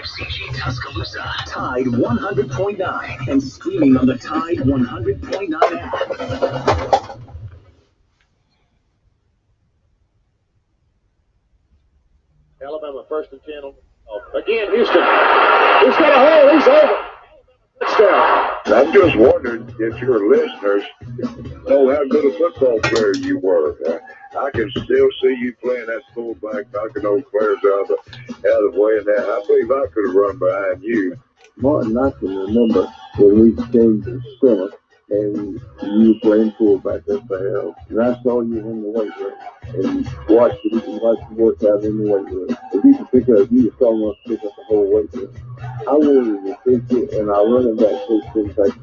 CG Tuscaloosa, Tide 100.9, and streaming on the Tide 100.9 app. Alabama 1st and 10. Again, Houston. He's got a hole. He's over. Touchdown. I'm just wondering if your listeners know how good a football player you were. I can still see you playing that fullback, knocking those players out of the way. And that I believe I could have run behind you. Martin, I can remember when we came to center and you were playing fullback at the hell. And I saw you in the weight room and watched you work out in the weight room. If you could pick up, you were strong enough to pick up the whole weight room. I wanted to pick it, and I running back coach didn't take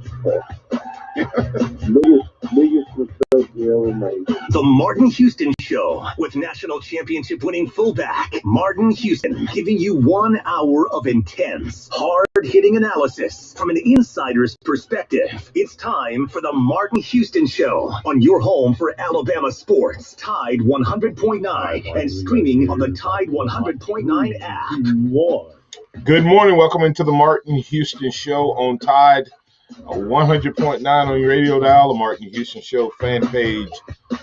the biggest mistake we ever made. The Martin Houston Show with national championship winning fullback Martin Houston, giving you 1 hour of intense, hard-hitting analysis from an insider's perspective. It's time for the Martin Houston Show on your home for Alabama sports, Tide 100.9, and streaming on the Tide 100.9 app. Good morning. Welcome into the Martin Houston Show on Tide 100.9 on your radio dial, the Martin Houston Show fan page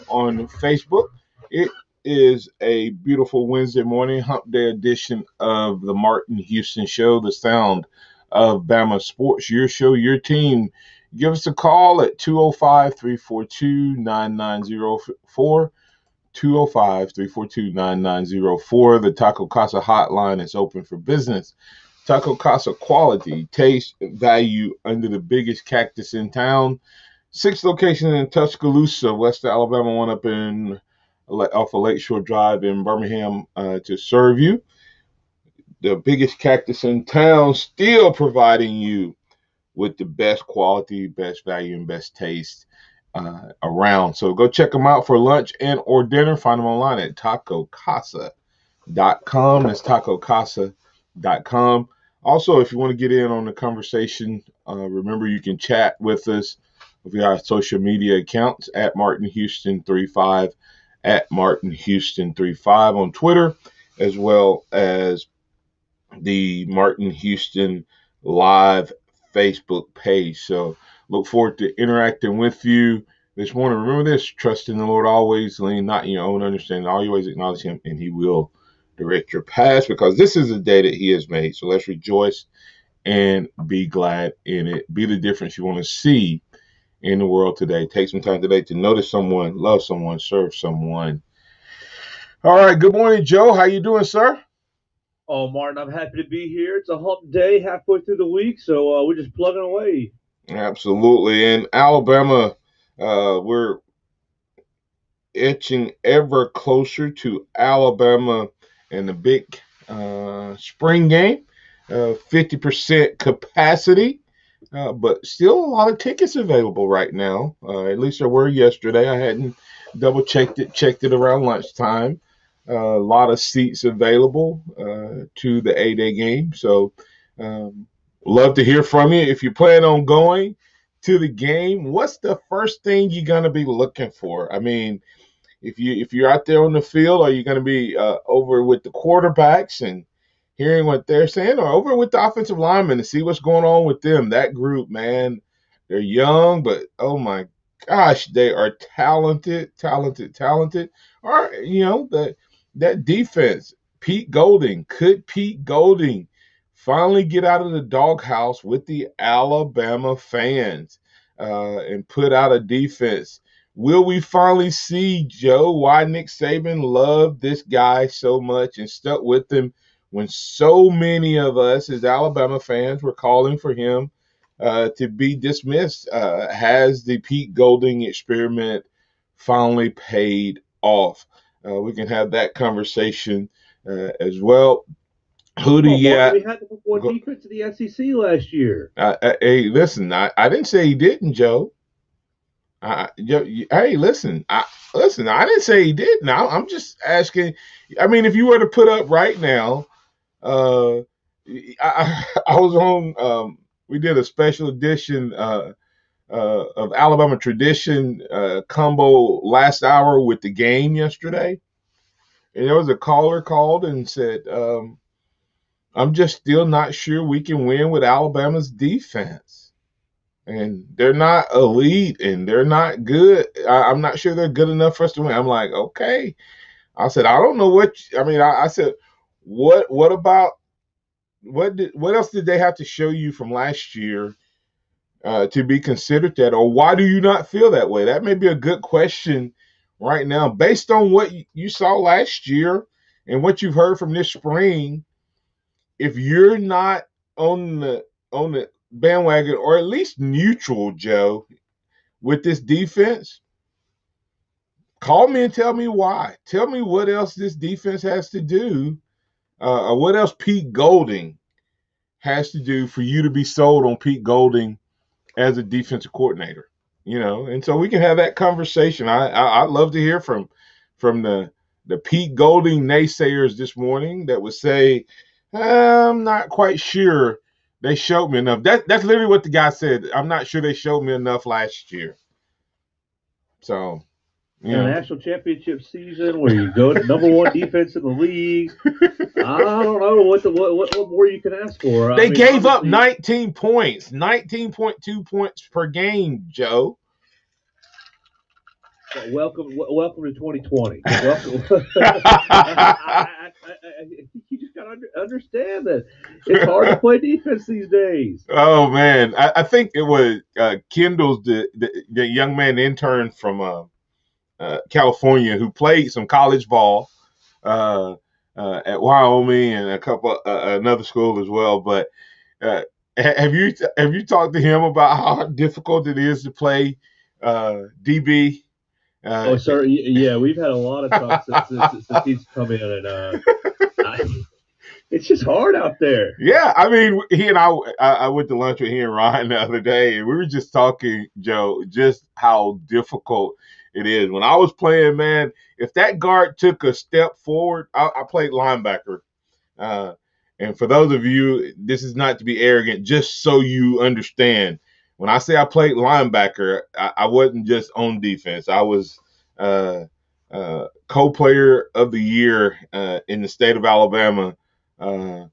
on Facebook. It is a beautiful Wednesday morning, hump day edition of the Martin Houston Show, the sound of Bama sports, your show, your team. Give us a call at 205-342-9904, 205-342-9904. The Taco Casa hotline is open for business. Taco Casa, quality, taste, value under the biggest cactus in town. 6 locations in Tuscaloosa, West Alabama, one up off of Lakeshore Drive in Birmingham to serve you. The biggest cactus in town, still providing you with the best quality, best value, and best taste around. So go check them out for lunch and or dinner. Find them online at tacocasa.com. That's tacocasa.com. Also, if you want to get in on the conversation, remember you can chat with us via our social media accounts at Martin Houston 35, at Martin Houston 35 on Twitter, as well as the Martin Houston Live Facebook page. So look forward to interacting with you this morning. Remember this: trust in the Lord always, lean not in your own understanding, always acknowledge Him, and He will direct your paths, because this is a day that He has made. So let's rejoice and be glad in it. Be the difference you want to see in the world today. Take some time today to notice someone, love someone, serve someone. All right. Good morning, Joe. How you doing, sir? Oh, Martin, I'm happy to be here. It's a hump day halfway through the week, so we're just plugging away. Absolutely. In Alabama, we're inching ever closer to Alabama and the big spring game. 50% capacity, but still a lot of tickets available right now. At least there were yesterday. I hadn't double checked it around lunchtime. A lot of seats available to the A-Day game. So love to hear from you. If you plan on going to the game, what's the first thing you're going to be looking for? I mean, if you're out there on the field, are you going to be over with the quarterbacks and hearing what they're saying, or over with the offensive linemen to see what's going on with them? That group, man, they're young, but oh my gosh, they are talented. Or, that defense, could Pete Golding finally get out of the doghouse with the Alabama fans and put out a defense? Will we finally see, Joe, why Nick Saban loved this guy so much and stuck with him when so many of us as Alabama fans were calling for him to be dismissed? Has the Pete Golding experiment finally paid off? We can have that conversation as well. We had the number one defense in the SEC last year. Hey, listen, I didn't say he didn't, Joe. Hey, listen, I didn't say he didn't. I'm just asking. I mean, if you were to put up right now, I was on. We did a special edition of Alabama Tradition combo last hour with the game yesterday, and there was a caller called and said, I'm just still not sure we can win with Alabama's defense. And they're not elite and they're not good. I'm not sure they're good enough for us to win. I'm like, okay. I said, I don't know I said, what about what else did they have to show you from last year to be considered that? Or why do you not feel that way? That may be a good question right now, based on what you saw last year and what you've heard from this spring. If you're not on the bandwagon or at least neutral, Joe, with this defense, call me and tell me why. Tell me what else this defense has to do, or what else Pete Golding has to do for you to be sold on Pete Golding as a defensive coordinator. And so we can have that conversation. I'd love to hear from the Pete Golding naysayers this morning that would say, I'm not quite sure they showed me enough. That's literally what the guy said. I'm not sure they showed me enough last year. So, in a national championship season where you go to number one defense in the league, I don't know what more you can ask for. They gave up 19 points, 19.2 points per game, Joe. Welcome to 2020. Welcome. You just got to understand that it's hard to play defense these days. Oh man, I think it was Kendall's the young man intern from California who played some college ball at Wyoming and a couple another school as well. But have you talked to him about how difficult it is to play DB? Oh, sir, yeah, we've had a lot of talk since he's come in, and it's just hard out there. Yeah, I mean, he and I went to lunch with he and Ryan the other day, and we were just talking, Joe, just how difficult it is. When I was playing, man, if that guard took a step forward, I played linebacker. And for those of you, this is not to be arrogant, just so you understand. When I say I played linebacker, I wasn't just on defense. I was co-player of the year in the state of Alabama, and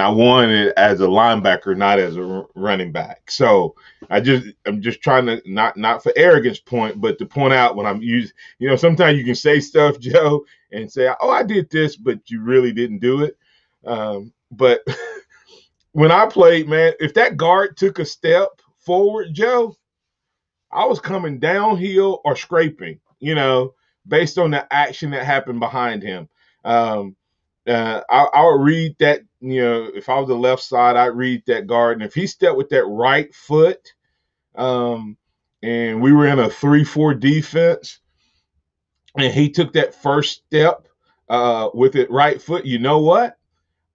I won it as a linebacker, not as a running back. So I'm just trying to not for arrogance point, but to point out when I'm using. Sometimes you can say stuff, Joe, and say, "Oh, I did this," but you really didn't do it. But when I played, man, if that guard took a step forward, Joe, I was coming downhill or scraping, based on the action that happened behind him. I would read that, if I was the left side, I'd read that guard. And if he stepped with that right foot, and we were in a 3-4 defense, and he took that first step with it right foot, you know what?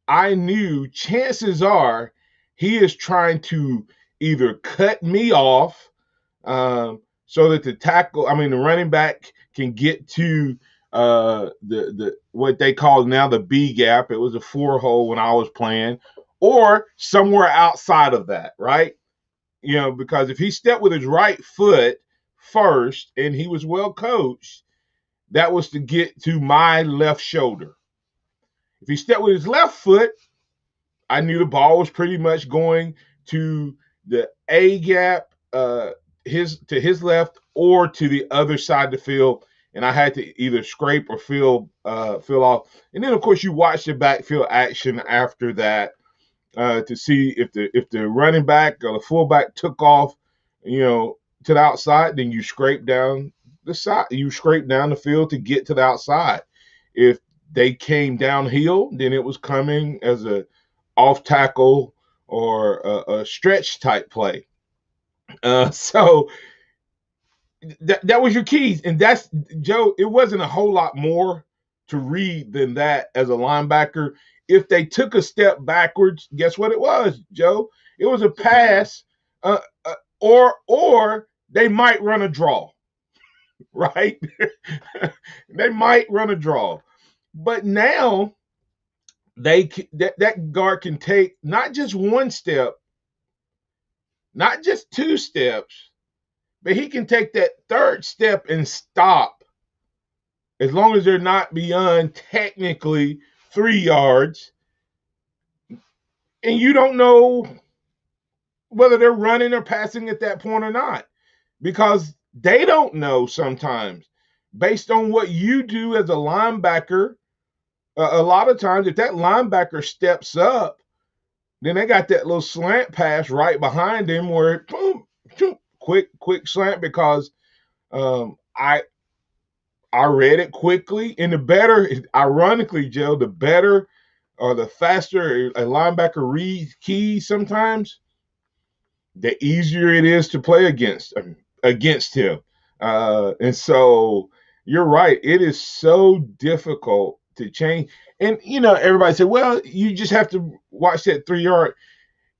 I knew chances are he is trying to either cut me off so that the running back can get to the what they call now the B gap. It was a 4 hole when I was playing, or somewhere outside of that, right? Because if he stepped with his right foot first and he was well coached, that was to get to my left shoulder. If he stepped with his left foot, I knew the ball was pretty much going to the A gap, to his left, or to the other side of the field, and I had to either scrape or fill off. And then, of course, you watch the backfield action after that to see if the running back or the fullback took off, to the outside. Then you scrape down the side. You scrape down the field to get to the outside. If they came downhill, then it was coming as a off tackle or a stretch type play. So that was your keys. And that's, Joe, it wasn't a whole lot more to read than that as a linebacker. If they took a step backwards, guess what it was, Joe? It was a pass, or they might run a draw, right? They might run a draw. But now that guard can take not just one step, not just 2 steps, but he can take that 3rd step and stop, as long as they're not beyond technically 3 yards. and you don't know whether they're running or passing at that point or not, because they don't know sometimes based on what you do as a linebacker. A lot of times, if that linebacker steps up, then they got that little slant pass right behind him where boom, boom, quick slant, because I read it quickly, and the better, ironically, Joe, the better or the faster a linebacker reads keys sometimes, the easier it is to play against him. And so you're right. It is so difficult to change. And, everybody said, well, you just have to watch that 3 yard.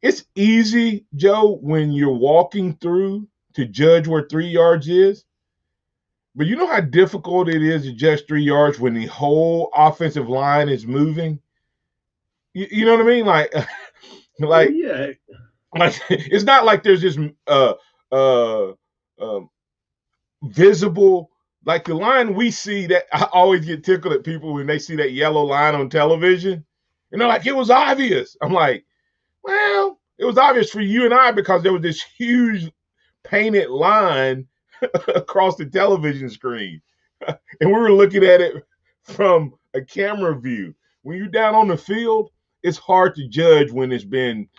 It's easy, Joe, when you're walking through to judge where 3 yards is. But you know how difficult it is to judge 3 yards when the whole offensive line is moving? You know what I mean? Like, like, yeah. like it's not like there's this uh, um, visible, like the line we see. That I always get tickled at people when they see that yellow line on television, and they're like, it was obvious. I'm like, well, it was obvious for you and I because there was this huge painted line across the television screen, and we were looking at it from a camera view. When you're down on the field, it's hard to judge when it's been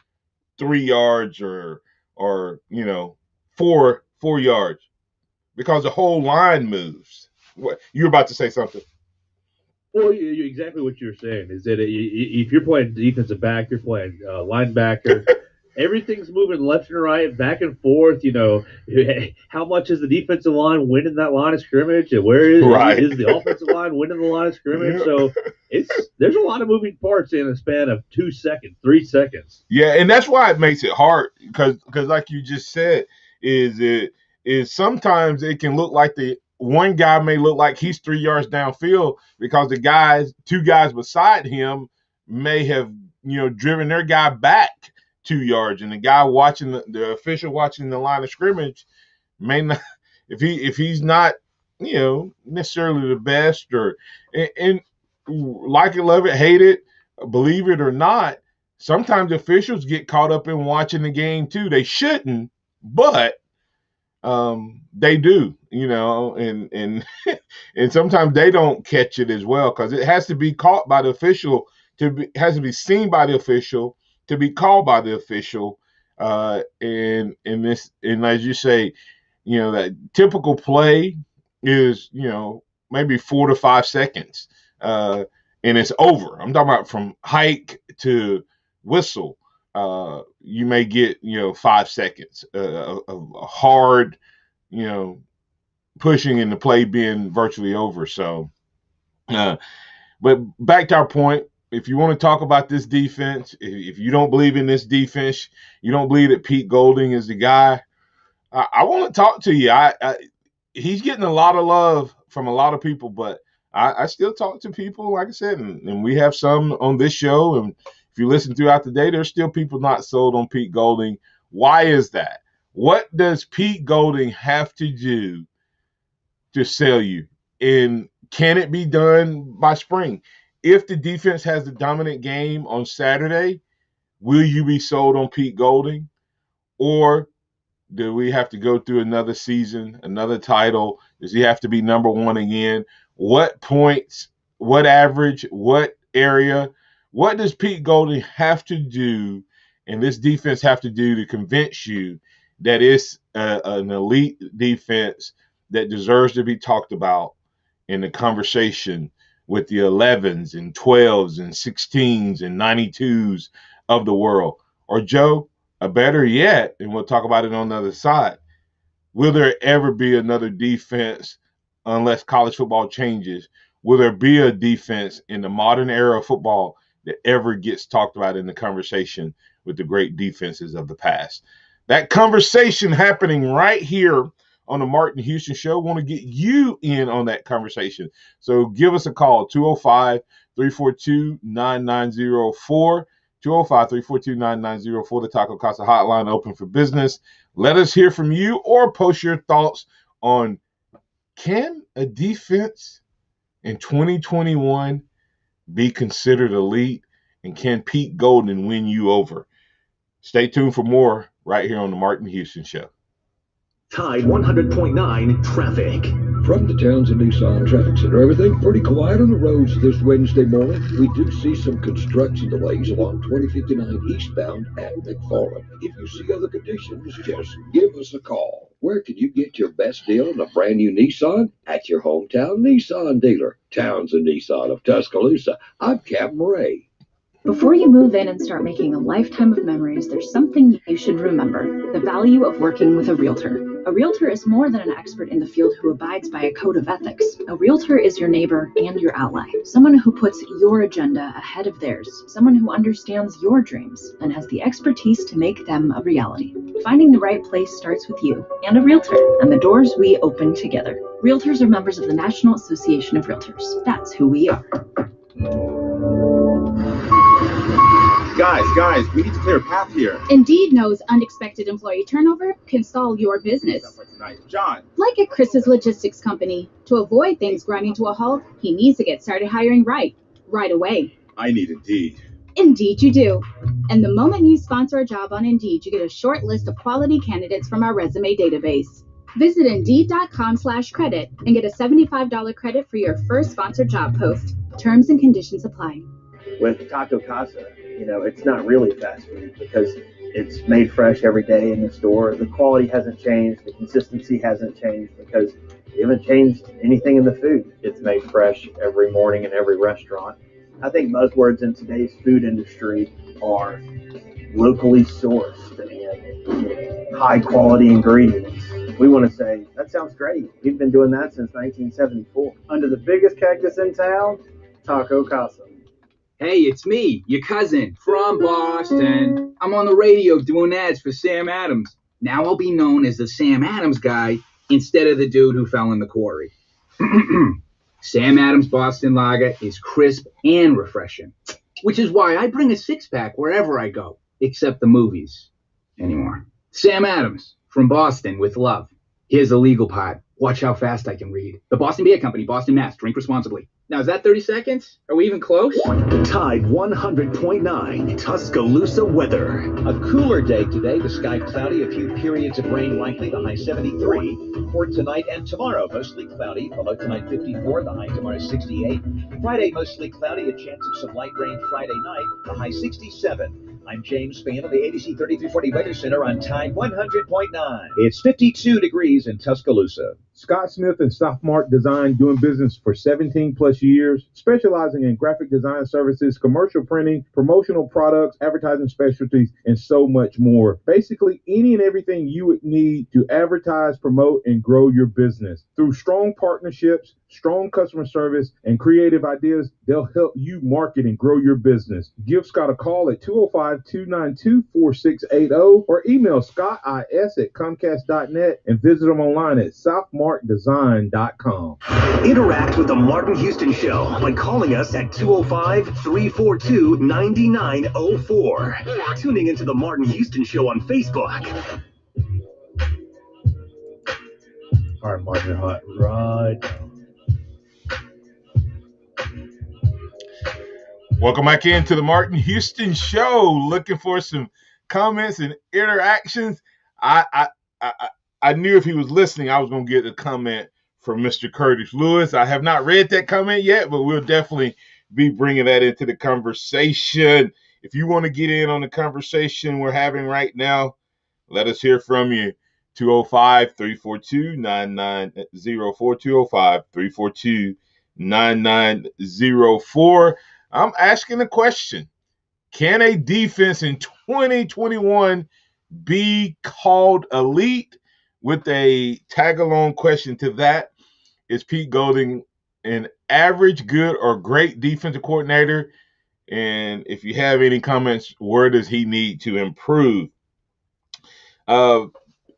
3 yards or 4 yards, because the whole line moves. What, you're about to say something? Well, exactly what you're saying is that if you're playing defensive back, you're playing linebacker. Everything's moving left and right, back and forth. How much is the defensive line winning that line of scrimmage, and where is the offensive line winning the line of scrimmage? So there's a lot of moving parts in a span of 2 seconds, 3 seconds. Yeah, and that's why it makes it hard, because like you just said, is sometimes it can look like the one guy may look like he's 3 yards downfield because the two guys beside him may have driven their guy back 2 yards, and the guy watching the official watching the line of scrimmage may not, if he's not necessarily the best, or and like it, love it, hate it, believe it or not, sometimes officials get caught up in watching the game too. They shouldn't, but they do, and and sometimes they don't catch it as well, because it has to be caught by the official has to be seen by the official to be called by the official. And as you say, that typical play is maybe 4 to 5 seconds, and it's over. I'm talking about from hike to whistle. You may get 5 seconds of hard pushing, and the play being virtually over. So but back to our point, if you want to talk about this defense, if you don't believe in this defense, you don't believe that Pete Golding is the guy, I want to talk to you. He's getting a lot of love from a lot of people, but I still talk to people, like I said, and we have some on this show, and if you listen throughout the day, there's still people not sold on Pete Golding. Why is that? What does Pete Golding have to do to sell you? And can it be done by spring? If the defense has the dominant game on Saturday, will you be sold on Pete Golding? Or do we have to go through another season, another title? Does he have to be number one again? What points, what average, what area? What does Pete Golding have to do, and this defense have to do, to convince you that it's an elite defense that deserves to be talked about in the conversation with the 11s and 12s and 16s and 92s of the world? Or Joe, better yet, and we'll talk about it on the other side, will there ever be another defense, unless college football changes? Will there be a defense in the modern era of football that ever gets talked about in the conversation with the great defenses of the past? That conversation happening right here on the Martin Houston Show. Want to get you in on that conversation. So give us a call, 205-342-9904. 205-342-9904, the Taco Casa hotline, open for business. Let us hear from you, or post your thoughts on, can a defense in 2021 be considered elite? And can Pete Golden win you over? Stay tuned for more right here on the Martin Houston Show. Tide 100.9 traffic. From the Townsend Nissan Traffic Center, everything pretty quiet on the roads this Wednesday morning. We do see some construction delays along 2059 eastbound at McFarland. If you see other conditions, just give us a call. Where can you get your best deal on a brand new Nissan? At your hometown Nissan dealer, Townsend Nissan of Tuscaloosa. I'm Captain Ray. Before you move in and start making a lifetime of memories, there's something you should remember: the value of working with a realtor. A realtor is more than an expert in the field who abides by a code of ethics. A realtor is your neighbor and your ally, someone who puts your agenda ahead of theirs, someone who understands your dreams and has the expertise to make them a reality. Finding the right place starts with you and a realtor, and the doors we open together. Realtors are members of the National Association of Realtors. That's who we are. Guys, we need to clear a path here. Indeed knows unexpected employee turnover can stall your business. John. Like at Chris's Logistics Company, to avoid things grinding to a halt, he needs to get started hiring right away. I need Indeed. Indeed you do. And the moment you sponsor a job on Indeed, you get a short list of quality candidates from our resume database. Visit Indeed.com/credit and get a $75 credit for your first sponsored job post. Terms and conditions apply. With Taco Casa, it's not really fast food because it's made fresh every day in the store. The quality hasn't changed. The consistency hasn't changed because we haven't changed anything in the food. It's made fresh every morning in every restaurant. I think buzzwords in today's food industry are locally sourced and high quality ingredients. We want to say, that sounds great. We've been doing that since 1974. Under the biggest cactus in town, Taco Casa. Hey, it's me, your cousin, from Boston. I'm on the radio doing ads for Sam Adams. Now I'll be known as the Sam Adams guy instead of the dude who fell in the quarry. Sam Adams Boston Lager is crisp and refreshing, which is why I bring a six-pack wherever I go, except the movies anymore. Sam Adams, from Boston with love. Here's the legal part. Watch how fast I can read. The Boston Beer Company, Boston, Mass. Drink responsibly. Now, is that 30 seconds? Are we even close? Tide 100.9 Tuscaloosa weather. A cooler day today. The sky cloudy. A few periods of rain likely. The high 73. For tonight and tomorrow, mostly cloudy. The low tonight 54. The high tomorrow 68. Friday, mostly cloudy. A chance of some light rain Friday night. The high 67. I'm James Spann of the ABC 3340 Weather Center on Tide 100.9. It's 52 degrees in Tuscaloosa. Scott Smith and Softmark Design, doing business for 17 plus years, specializing in graphic design services, commercial printing, promotional products, advertising specialties, and so much more. Basically, any and everything you would need to advertise, promote, and grow your business. Through strong partnerships, strong customer service, and creative ideas, they'll help you market and grow your business. Give Scott a call at 205-292-4680 or email scottis@comcast.net and visit them online at southmarkdesign.com. Interact with the Martin Houston Show by calling us at 205-342-9904 or tuning into the Martin Houston Show on Facebook. All right, Martin, hot right now. Welcome back into the Martin Houston Show. Looking for some comments and interactions. I knew if he was listening, I was going to get a comment from Mr. Curtis Lewis. I have not read that comment yet, but we'll definitely be bringing that into the conversation. If you want to get in on the conversation we're having right now, let us hear from you. 205-342-9904, 205-342-9904. I'm asking a question. Can a defense in 2021 be called elite? With a tag-along question to that, is Pete Golding an average, good, or great defensive coordinator? And if you have any comments, where does he need to improve?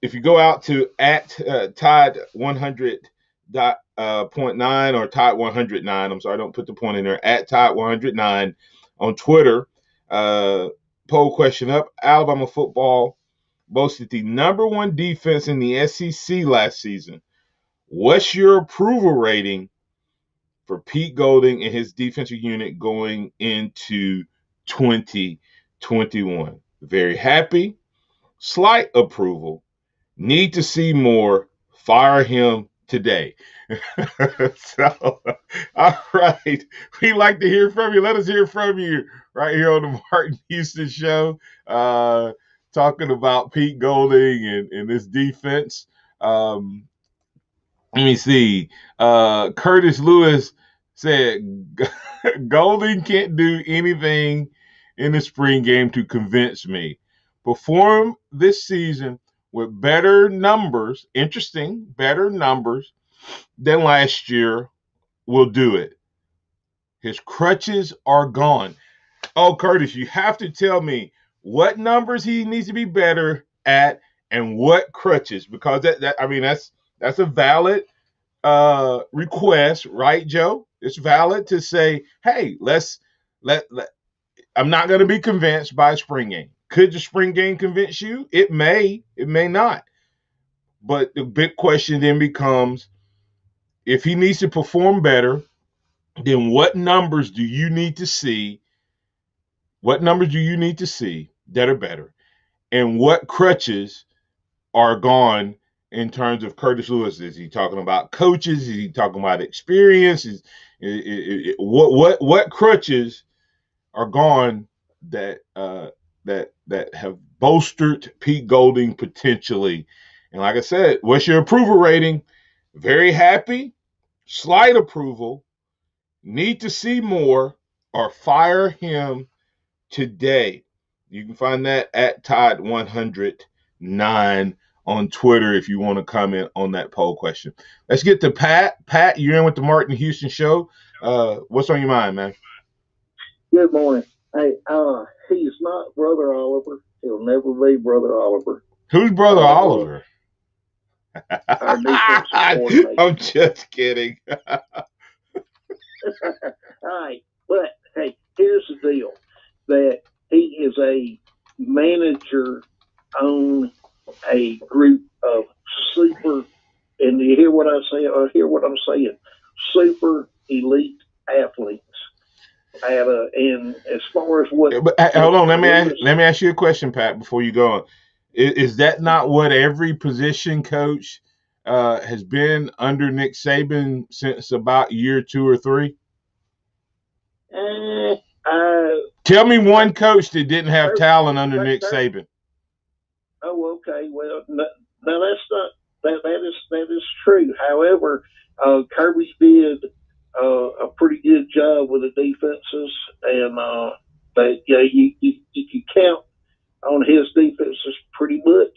If you go out to at Tide 100.9 or Tide 109, I'm sorry, don't put the point in there, at Tide 109 on Twitter, poll question up. Alabama football boasted the number one defense in the SEC last season. What's your approval rating for Pete Golding and his defensive unit going into 2021. Very happy, slight approval, need to see more, fire him today. So, all right. We like to hear from you. Let us hear from you right here on the Martin Houston Show, talking about Pete Golding and this defense. Let me see. Curtis Lewis said Golding can't do anything in the spring game to convince me. Perform this season with better numbers, better numbers than last year will do it. His crutches are gone. Oh, Curtis, you have to tell me what numbers he needs to be better at and what crutches, because that's a valid request, right, Joe? It's valid to say, hey, I'm not going to be convinced by a spring game. Could the spring game convince you? It may not. But the big question then becomes, if he needs to perform better, then what numbers do you need to see? What numbers do you need to see that are better? And what crutches are gone in terms of Curtis Lewis? Is he talking about coaches? Is he talking about experience? What crutches are gone that have bolstered Pete Golding potentially? And like I said, what's your approval rating? Very happy, slight approval, need to see more, or fire him today. You can find that at Todd109 on Twitter if you want to comment on that poll question. Let's get to Pat. Pat, you're in with the Martin Houston Show. What's on your mind, man? Good morning. Hey, he's not Brother Oliver. He'll never be Brother Oliver. Who's Brother Oliver? Our defensive coordinator. I'm just kidding. All right, but hey, here's the deal: that he is a manager on a group of super, and you hear what I say, or hear what I'm saying, super elite athletes. And as far as what, but hold on, let me ask you a question, Pat, before you go on. Is that not what every position coach has been under Nick Saban since about year 2 or 3? Tell me one coach that didn't have talent under Nick Saban. Oh, okay. Well, no, that's not that is true. However, Kirby did a pretty good job with the defenses, and you can count on his defenses pretty much.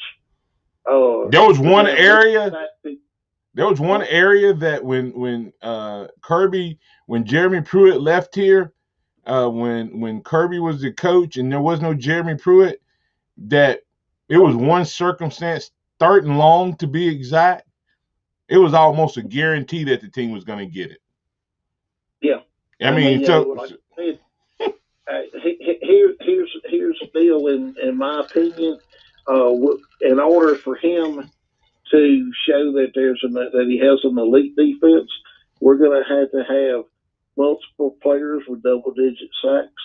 There was one area. There was one area that when Jeremy Pruitt left here, when Kirby was the coach and there was no Jeremy Pruitt, that it was one circumstance, 3rd and long to be exact. It was almost a guarantee that the team was going to get it. Yeah. I mean, like I said, here's the deal. In my opinion, in order for him to show that that he has an elite defense, we're going to have multiple players with double-digit sacks.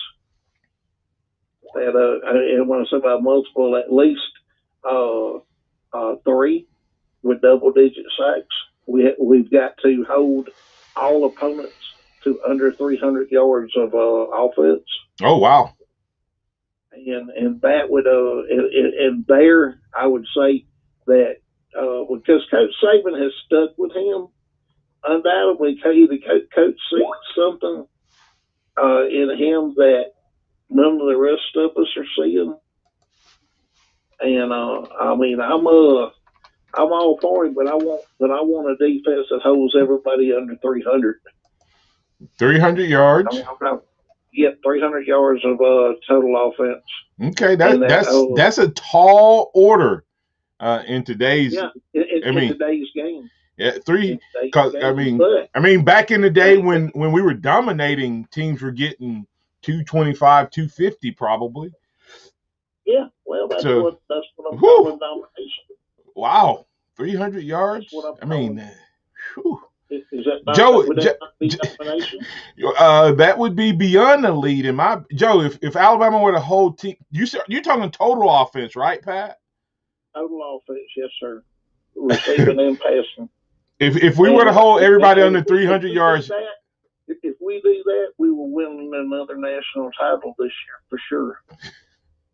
And when I say about multiple, at least 3 with double-digit sacks. We've got to hold all opponents to under 300 yards of offense. Oh, wow. And that would and there I would say that because Coach Saban has stuck with him, undoubtedly the coach sees something in him that none of the rest of us are seeing. And I mean, I'm all for him, but I want a defense that holds everybody under 300. 300 yards. Yeah, 300 yards of total offense. Okay, that's a tall order in today's. Yeah, in today's game. Yeah, 3. Because I mean, back in the day when we were dominating, teams were getting 225, 250 probably. Yeah, well, that's what I'm calling domination. Wow, 300 yards. I mean, Is that not, Joe, would that not be domination? that would be beyond the lead in my Joe. If Alabama were the whole team, you're talking total offense, right, Pat? Total offense, yes, sir. Receiving and passing. If we were to hold everybody under 300 yards, if we do that, we will win another national title this year for sure.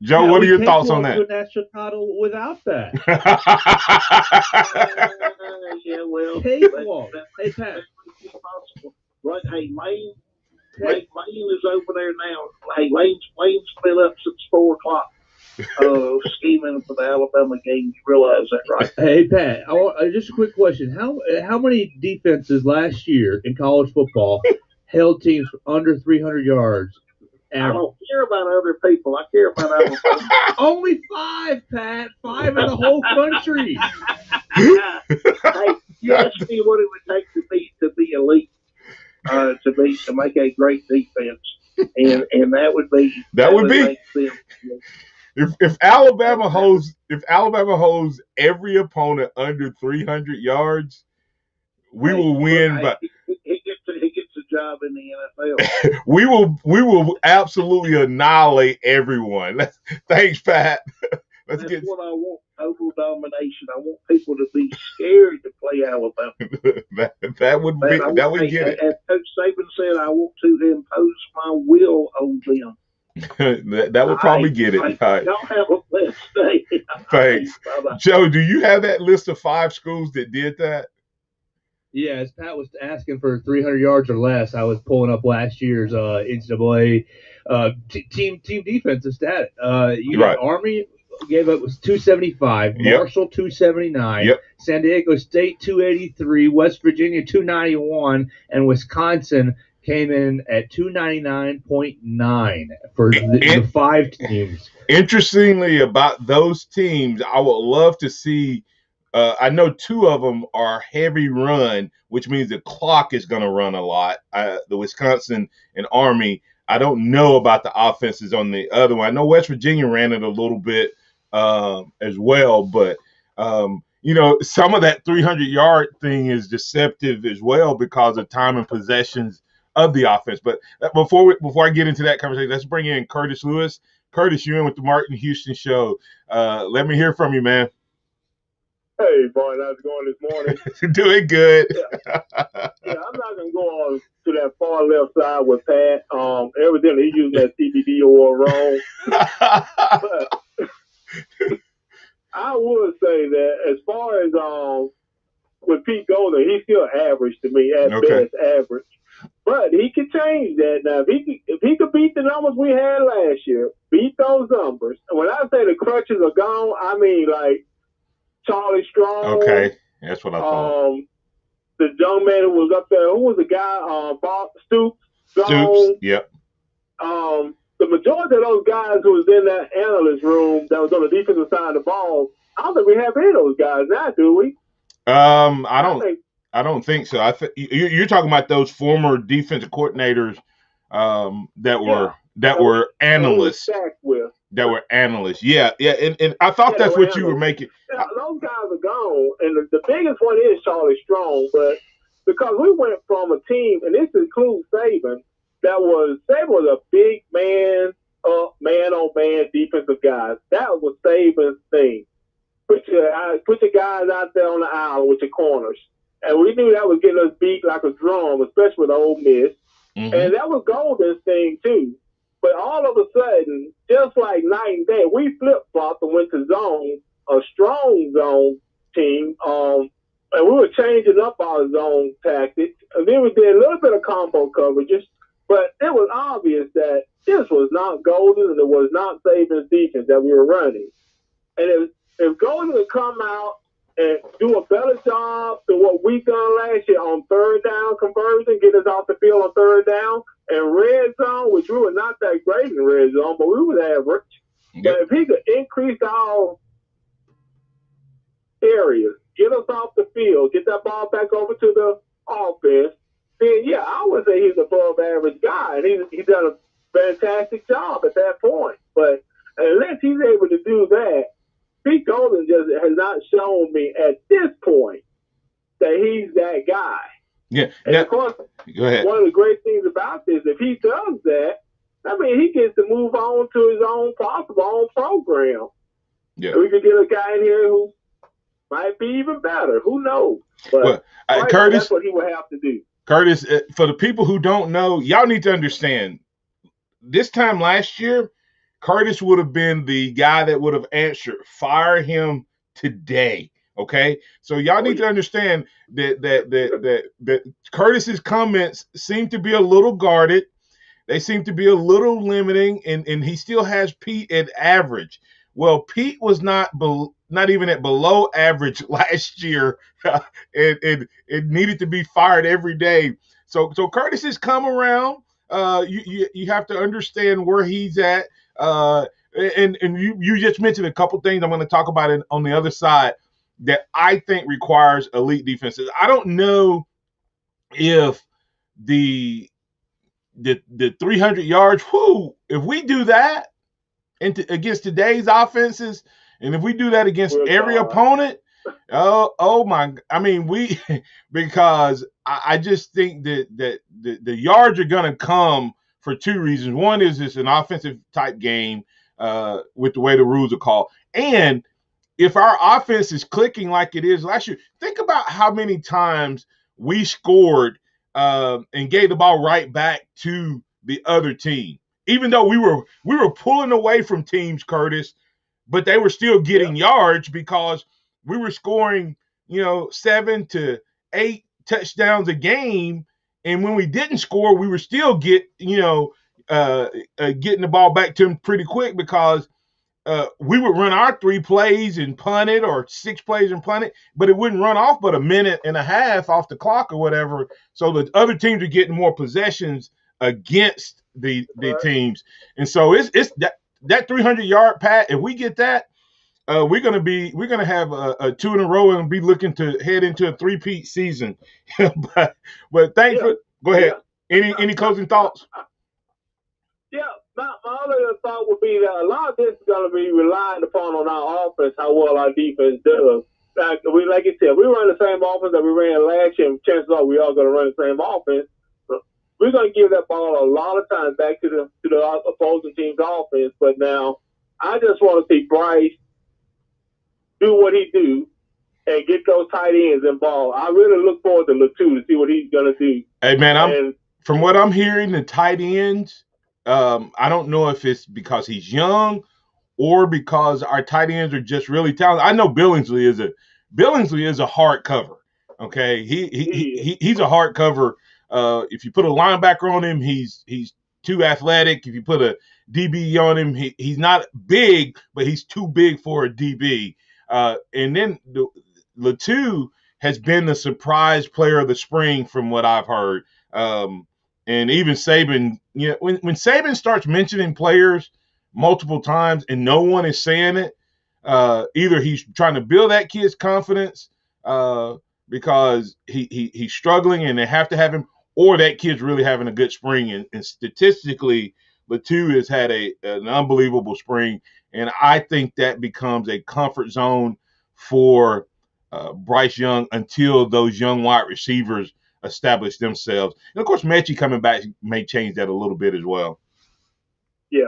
Joe, what are your thoughts on that? We can't go to a national title without that. Yeah, well, Cakewalk. Hey, Pat. Right, hey, Lane is over there now. Hey, Lane's been up since 4 o'clock, scheming for the Alabama game. You realize that, right? Hey, Pat. Just a quick question: How many defenses last year in college football held teams for under 300 yards? I don't care about other people. I care about Alabama. Only 5, Pat. 5 in the whole country. Hey, you ask me what it would take to be elite, to make a great defense, and that would be if Alabama holds every opponent under 300 yards, we will win. But he gets a job in the NFL. we will absolutely annihilate everyone. Thanks, Pat. That's what I want. Total domination. I want people to be scared to play Alabama. that would get it. As Coach Saban said, I want to impose my will on them. that would probably get it. All right. Y'all have a blessed day. Thanks. Bye-bye. Joe, do you have that list of 5 schools that did that? Yeah, as Pat was asking for 300 yards or less, I was pulling up last year's NCAA team defensive stat. You got Army gave up was 275, Marshall 279, San Diego State 283, West Virginia 291, and Wisconsin came in at 299.9 for the 5 teams. Interestingly, about those teams, I would love to see. I know 2 of them are heavy run, which means the clock is going to run a lot. The Wisconsin and Army. I don't know about the offenses on the other one. I know West Virginia ran it a little bit as well, but some of that 300-yard thing is deceptive as well because of time and possessions of the offense. But before I get into that conversation, let's bring in Curtis Lewis. Curtis, you're in with the Martin Houston Show. Let me hear from you, man. Hey, Brian, how's it going this morning? Doing good. Yeah, I'm not going to go on to that far left side with Pat. Evidently, he's using that CBD oil wrong. But I would say that as far as with Pete Golden, he's still average to me, at best average. But he could change that. Now, if he could beat the numbers we had last year, beat those numbers. And when I say the crutches are gone, I mean like Charlie Strong. Okay, that's what I thought. The young man who was up there, who was the guy? Bob Stoops. Stoops, yep. The majority of those guys who was in that analyst room that was on the defensive side of the ball, I don't think we have any of those guys now, do we? I don't think so. I think you're talking about those former defensive coordinators that were analysts. That were analysts. Yeah. And I thought that's what you were making. Yeah, those guys are gone, and the biggest one is Charlie Strong. But because we went from a team, and this includes Saban, Saban was a big man-on-man defensive guys. That was Saban's thing. Put your guys out there on the aisle with your corners. And we knew that was getting us beat like a drum, especially with Ole Miss. Mm-hmm. And that was Golden's thing, too. But all of a sudden, just like night and day, we flip-flopped and went to zone, a strong zone team. And we were changing up our zone tactics. And then we did a little bit of combo coverages. But it was obvious that this was not Golden and it was not Saban's defense that we were running. And if Golden would come out and do a better job than what we done last year on third down conversion, get us off the field on third down, and red zone, which we were not that great in red zone, but we was average. Yep. But if he could increase our areas, get us off the field, get that ball back over to the offense, then yeah, I would say he's above average guy, and he's done a fantastic job at that point. But unless he's able to do that, Pete Golden just has not shown me at this point that he's that guy. Yeah. And of course, go ahead. one of the great things about this, if he does that, I mean, he gets to move on to his own program. Yeah. And we could get a guy in here who might be even better. Who knows? But right Curtis, now, that's what he would have to do. Curtis, for the people who don't know, y'all need to understand. This time last year, Curtis would have been the guy that would have answered, fire him today. Okay, so y'all need to understand that Curtis's comments seem to be a little guarded. They seem to be a little limiting, and he still has Pete at average. Well, Pete was not even at below average last year, and it needed to be fired every day. So Curtis has come around. You have to understand where he's at. And you just mentioned a couple things I'm going to talk about on the other side that I think requires elite defenses. I don't know if the 300 yards, if we do that against today's offenses, and if we do that against every opponent, oh my, I mean, because I just think that the yards are going to come for two reasons. One is it's an offensive type game with the way the rules are called. And if our offense is clicking like it is last year, think about how many times we scored and gave the ball right back to the other team. Even though we were pulling away from teams, Curtis, but they were still getting yards because we were scoring, 7 to 8 touchdowns a game. And when we didn't score, we were still getting the ball back to them pretty quick because we would run our 3 plays and punt it, or 6 plays and punt it, but it wouldn't run off but a minute and a half off the clock or whatever. So the other teams are getting more possessions against the teams. And so it's that 300-yard pat, if we get that, we're gonna have a 2 in a row and be looking to head into a 3-peat season. but thanks for go ahead. Any closing thoughts? Yeah, my other thought would be that a lot of this is going to be relied upon on our offense, how well our defense does. Like you said, we run the same offense that we ran last year, and chances are we are going to run the same offense. But we're going to give that ball a lot of times back to the opposing team's offense. But now, I just want to see Bryce do what he do and get those tight ends involved. I really look forward to Latu to see what he's going to do. Hey, man, from what I'm hearing, the tight ends, I don't know if it's because he's young or because our tight ends are just really talented. I know Billingsley is a hard cover. Okay, he's a hard cover. If you put a linebacker on him, he's too athletic. If you put a DB on him, he's not big, but he's too big for a DB. And then Latu has been the surprise player of the spring from what I've heard. And even Saban, when Saban starts mentioning players multiple times and no one is saying it, either he's trying to build that kid's confidence because he's struggling and they have to have him, or that kid's really having a good spring. And statistically, Latu has had an unbelievable spring, and I think that becomes a comfort zone for Bryce Young until those young wide receivers establish themselves. And of course, Mechie coming back may change that a little bit as well. Yeah.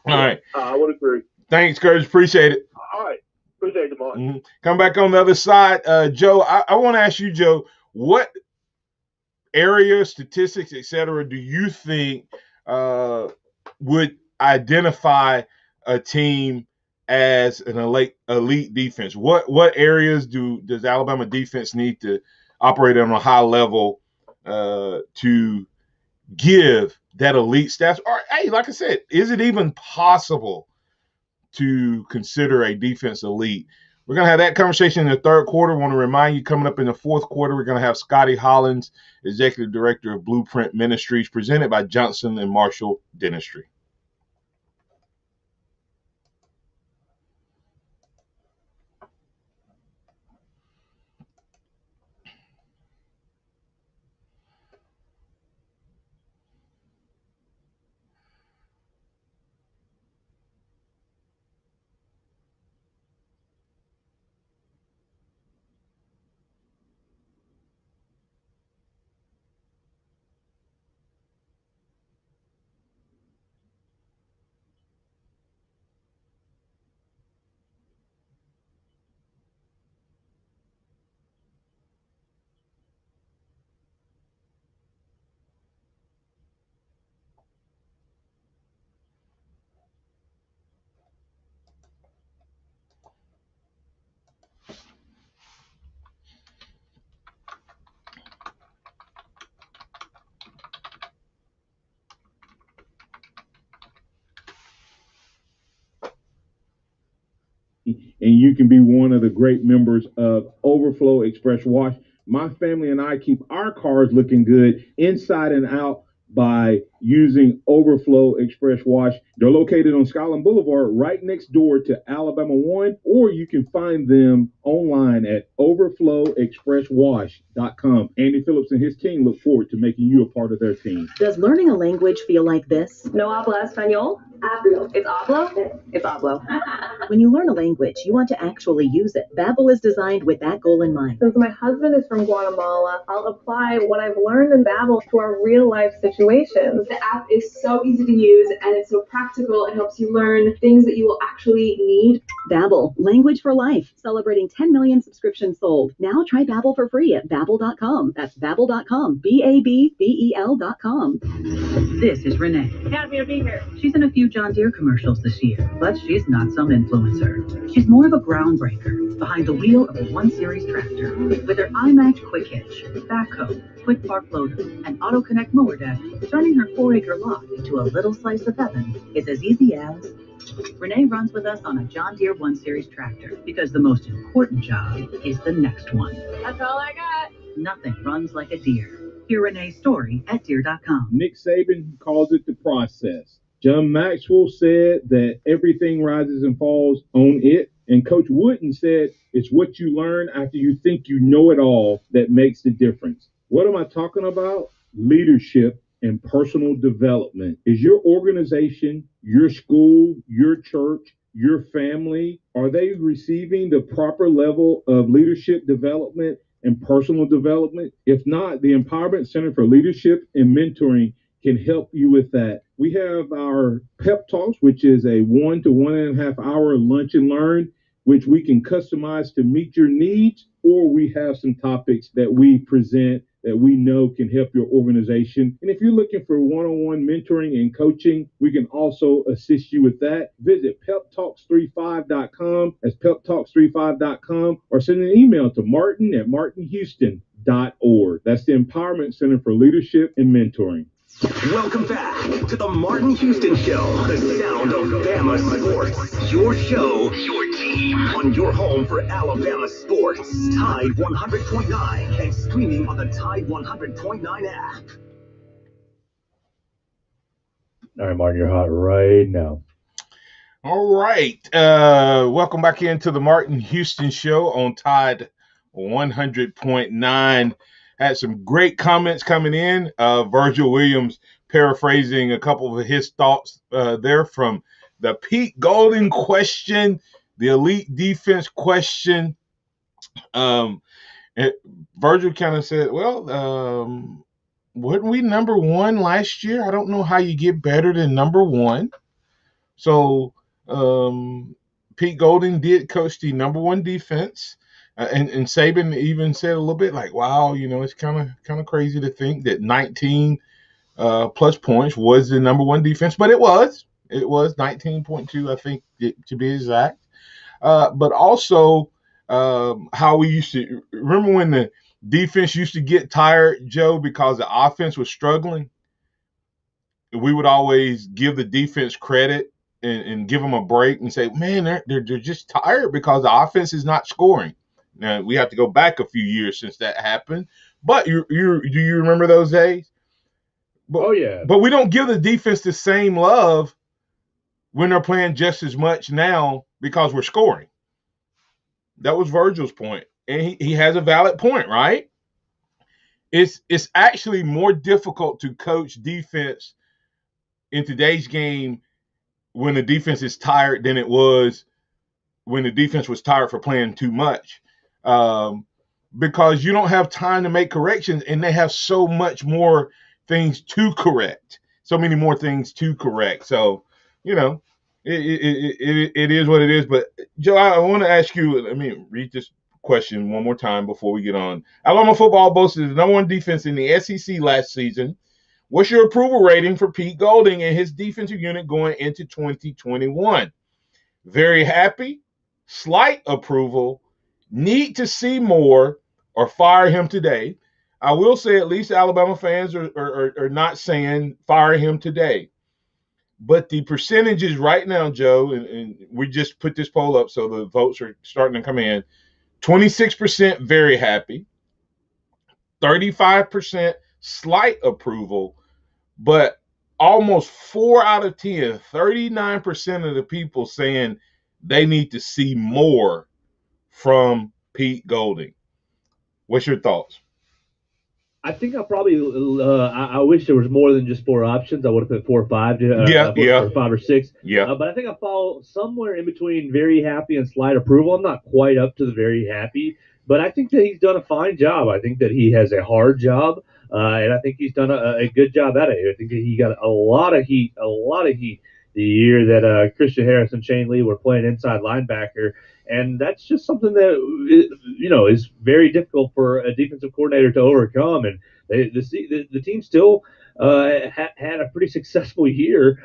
All right. I would agree. Thanks, Curtis. Appreciate it. All right. Appreciate it, Mark. Mm-hmm. Come back on the other side. Joe, I want to ask you, Joe, what area, statistics, etc., do you think would identify a team as an elite defense? What areas does Alabama defense need to operate on a high level to give that elite status? Or, hey, like I said, is it even possible to consider a defense elite? We're going to have that conversation in the third quarter. I want to remind you, coming up in the fourth quarter, we're going to have Scotty Hollins, Executive Director of Blueprint Ministries, presented by Johnson & Marshall Dentistry. and you can be one of the great members of Overflow Express Wash. My family and I keep our cars looking good inside and out by using Overflow Express Wash. They're located on Skyland Boulevard right next door to Alabama 1, or you can find them online at overflowexpresswash.com. Andy Phillips and his team look forward to making you a part of their team. Does learning a language feel like this? No habla español? Hablo. It's hablo? It's hablo. When you learn a language, you want to actually use it. Babbel is designed with that goal in mind. Since my husband is from Guatemala, I'll apply what I've learned in Babbel to our real-life situations. The app is so easy to use and it's so practical. It helps you learn things that you will actually need. Babbel, language for life, celebrating 10 million subscriptions sold. Now try Babbel for free at babbel.com. That's babbel.com. BABBEL.com. This is Renee. Happy to be here. She's in a few John Deere commercials this year, but she's not some influencer. She's more of a groundbreaker behind the wheel of a 1 Series tractor. With her iMatch Quick Hitch, backhoe, Quick Park Loader, and Auto Connect mower deck, turning her 4-acre lot into a little slice of heaven is as easy as... Renee runs with us on a John Deere 1 Series tractor because the most important job is the next one. That's all I got. Nothing runs like a Deere. Hear Renee's story at Deere.com. Nick Saban calls it the process. John Maxwell said that everything rises and falls on it. And Coach Wooden said it's what you learn after you think you know it all that makes the difference. What am I talking about? Leadership and personal development. Is your organization, your school, your church, your family, are they receiving the proper level of leadership development and personal development? If not, the Empowerment Center for Leadership and Mentoring can help you with that. We have our pep talks, which is a 1 to 1.5 hour lunch and learn, which we can customize to meet your needs, or we have some topics that we present that we know can help your organization. And if you're looking for one-on-one mentoring and coaching, we can also assist you with that. Visit peptalks35.com, that's peptalks35.com, or send an email to martin@martinhouston.org. That's the Empowerment Center for Leadership and Mentoring. Welcome back to the Martin Houston Show, the sound of Bama sports. Your show, your team, on your home for Alabama sports. Tide 100.9 and streaming on the Tide 100.9 app. All right, Martin, you're hot right now. All right. Welcome back into the Martin Houston Show on Tide 100.9. Had some great comments coming in. Virgil Williams paraphrasing a couple of his thoughts there from the Pete Golding question, the elite defense question. Virgil kind of said, well, weren't we number one last year? I don't know how you get better than number one. So Pete Golding did coach the number one defense. And Saban even said a little bit like, wow, it's kind of crazy to think that 19 plus points was the number one defense, but it was 19.2, I think, to be exact. But also how we used to remember when the defense used to get tired, Joe, because the offense was struggling. We would always give the defense credit and give them a break and say, man, they're just tired because the offense is not scoring. Now, we have to go back a few years since that happened. But do you remember those days? Oh, yeah. But we don't give the defense the same love when they're playing just as much now because we're scoring. That was Virgil's point. And he has a valid point, right? It's actually more difficult to coach defense in today's game when the defense is tired than it was when the defense was tired for playing too much. Because you don't have time to make corrections, and they have so much more things to correct, so many more things to correct. So, it is what it is. But Joe, I want to ask you, let me read this question one more time before we get on. Alabama football boasted the number one defense in the SEC last season. What's your approval rating for Pete Golding and his defensive unit going into 2021? Very happy, slight approval, need to see more, or fire him today. I will say at least Alabama fans are not saying fire him today. But the percentages right now, Joe, and we just put this poll up, so the votes are starting to come in. 26% very happy, 35% slight approval, but almost 4 out of 10, 39% of the people saying they need to see more from Pete Golding. What's your thoughts? I think I probably I wish there was more than just 4 options. I would have put 4 or 5, or 5 or 6. Yeah. But I think I fall somewhere in between very happy and slight approval. I'm not quite up to the very happy, but I think that he's done a fine job. I think that he has a hard job, and I think he's done a good job at it. I think that he got a lot of heat the year that Christian Harris and Shane Lee were playing inside linebacker. And that's just something that is very difficult for a defensive coordinator to overcome. And the team still had a pretty successful year.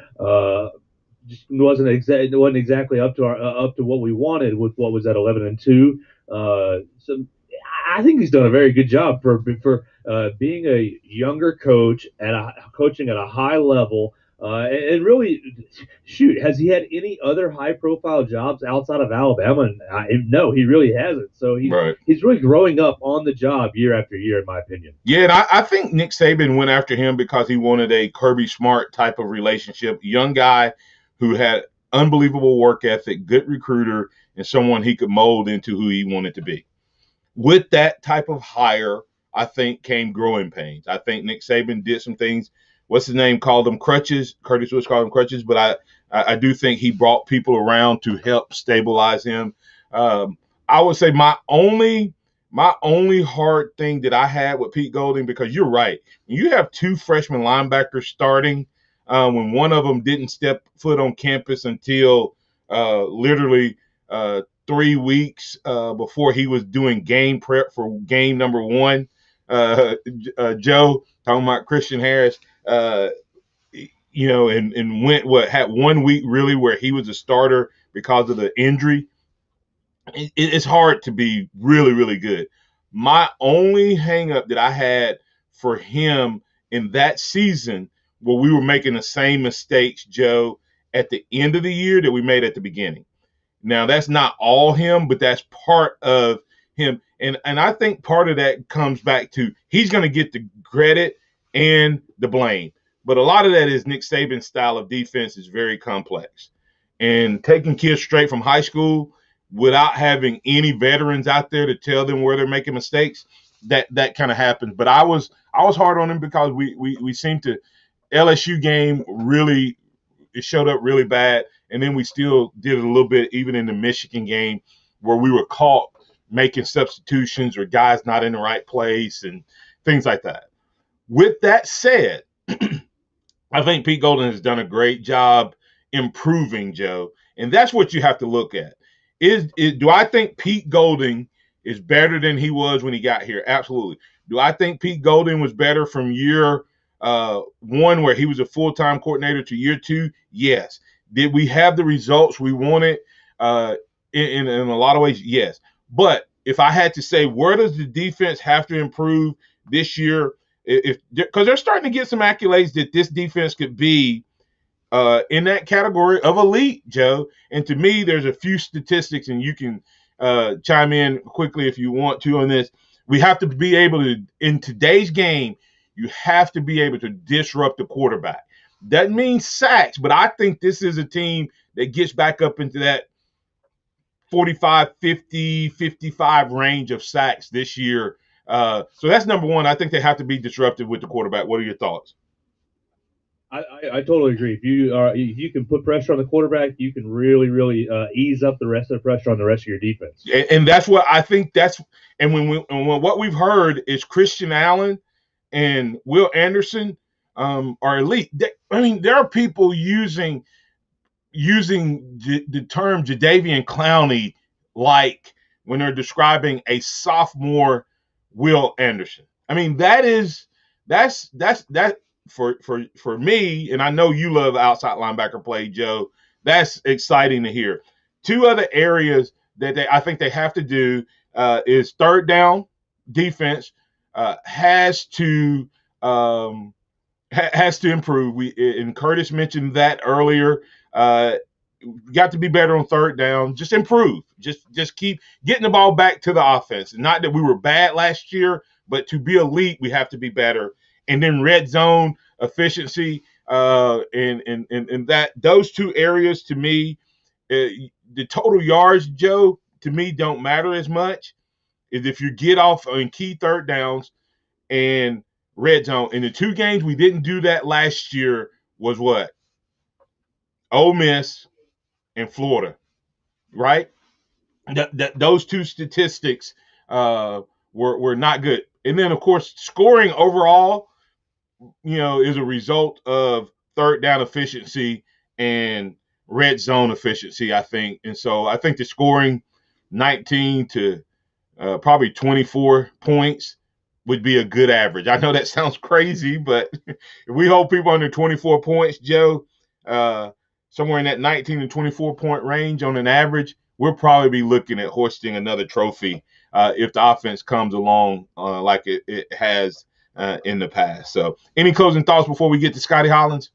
Just wasn't exactly up to what we wanted with what was at 11-2. So I think he's done a very good job for being a younger coach coaching at a high level. And really, shoot, has he had any other high-profile jobs outside of Alabama? No, he really hasn't. So he's really growing up on the job year after year, in my opinion. Yeah, and I think Nick Saban went after him because he wanted a Kirby Smart type of relationship, young guy who had unbelievable work ethic, good recruiter, and someone he could mold into who he wanted to be. With that type of hire, I think came growing pains. I think Nick Saban did some things. What's his name? Called them crutches. Curtis Woods called them crutches, but I do think he brought people around to help stabilize him. I would say my only hard thing that I had with Pete Golding, because you're right, when you have 2 freshman linebackers starting, when one of them didn't step foot on campus until literally 3 weeks before he was doing game prep for game number 1. Joe, talking about Christian Harris, and had 1 week really where he was a starter because of the injury. It's hard to be really, really good. My only hang up that I had for him in that season where we were making the same mistakes, Joe, at the end of the year that we made at the beginning. Now, that's not all him, but that's part of him. And I think part of that comes back to he's going to get the credit and the blame. But a lot of that is Nick Saban's style of defense is very complex. And taking kids straight from high school without having any veterans out there to tell them where they're making mistakes, that kind of happens. But I was hard on him because we seemed to LSU game really – it showed up really bad. And then we still did it a little bit even in the Michigan game where we were caught making substitutions or guys not in the right place and things like that. With that said, I think Pete Golding has done a great job improving, Joe. And that's what you have to look at. Do I think Pete Golding is better than he was when he got here? Absolutely. Do I think Pete Golding was better from year 1 where he was a full-time coordinator to year 2? Yes. Did we have the results we wanted in a lot of ways? Yes. But if I had to say, where does the defense have to improve this year? Because they're starting to get some accolades that this defense could be in that category of elite, Joe. And to me, there's a few statistics, and you can chime in quickly if you want to on this. We have to be able to, in today's game, you have to be able to disrupt the quarterback. That means sacks, but I think this is a team that gets back up into that 45, 50, 55 range of sacks this year. So that's number one. I think they have to be disruptive with the quarterback. What are your thoughts? I totally agree. If you can put pressure on the quarterback, you can really ease up the rest of the pressure on the rest of your defense. And that's what I think. When what we've heard is Christian Allen and Will Anderson are elite. There are people using the term Jadeveon Clowney like when they're describing a sophomore Will Anderson. That's for me, and I know you love outside linebacker play, Joe. That's exciting to hear. 2 other areas that I think they have to do is third down defense has to has to improve. And Curtis mentioned that earlier. Got to be better on third down. Just improve. Just keep getting the ball back to the offense. Not that we were bad last year, but to be elite, we have to be better. And then red zone efficiency, and that those two areas to me, the total yards, Joe, to me don't matter as much. Is if you get off on key third downs and red zone. In the two games we didn't do that last year was what? Ole Miss and Florida, right? Those two statistics were not good. And then, of course, scoring overall, is a result of third down efficiency and red zone efficiency, I think. And so I think the scoring 19 to probably 24 points would be a good average. I know that sounds crazy, but if we hold people under 24 points, Joe, somewhere in that 19 to 24 point range on an average, we'll probably be looking at hoisting another trophy if the offense comes along like it has in the past. So any closing thoughts before we get to Scotty Hollins?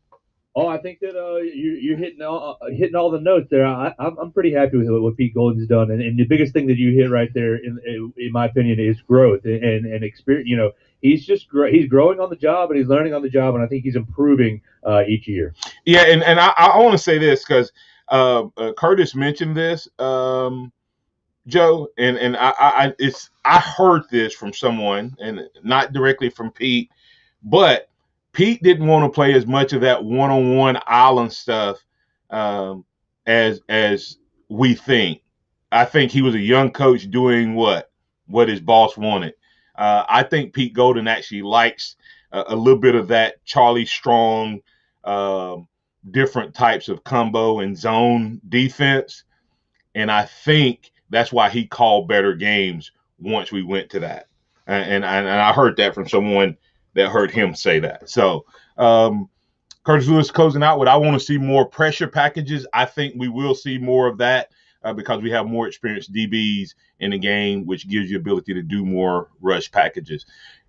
Oh, I think that you're hitting all the notes there. I'm pretty happy with what Pete Golden's done, and the biggest thing that you hit right there, in my opinion, is growth and experience. He's he's growing on the job and he's learning on the job, and I think he's improving each year. Yeah, and I want to say this because Curtis mentioned this, Joe, and I heard this from someone, and not directly from Pete, but Pete didn't want to play as much of that one-on-one island stuff as we think. I think he was a young coach doing what his boss wanted. I think Pete Golden actually likes a little bit of that Charlie Strong, different types of combo and zone defense. And I think that's why he called better games once we went to that. And I heard that from someone that heard him say that. So Curtis Lewis closing out with, I want to see more pressure packages. I think we will see more of that because we have more experienced DBs in the game, which gives you ability to do more rush packages.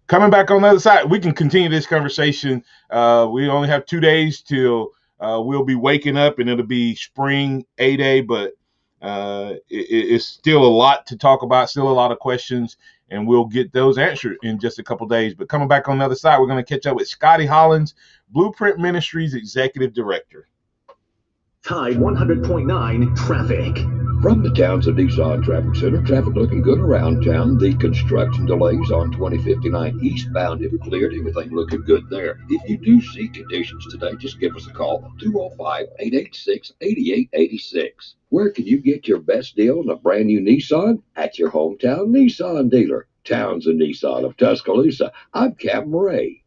Coming back on the other side, we can continue this conversation. We only have 2 days till we'll be waking up and it'll be spring A-Day, but it's still a lot to talk about, still a lot of questions, and we'll get those answered in just a couple days. But coming back on the other side, we're going to catch up with Scotty Hollins, Blueprint Ministries Executive Director. Tide 100.9 traffic. From the Townsend Nissan Traffic Center, traffic looking good around town. The construction delays on 2059 eastbound have cleared. Everything looking good there. If you do see conditions today, just give us a call, 205-886-8886. Where can you get your best deal on a brand new Nissan? At your hometown Nissan dealer, Townsend Nissan of Tuscaloosa. I'm Captain Ray.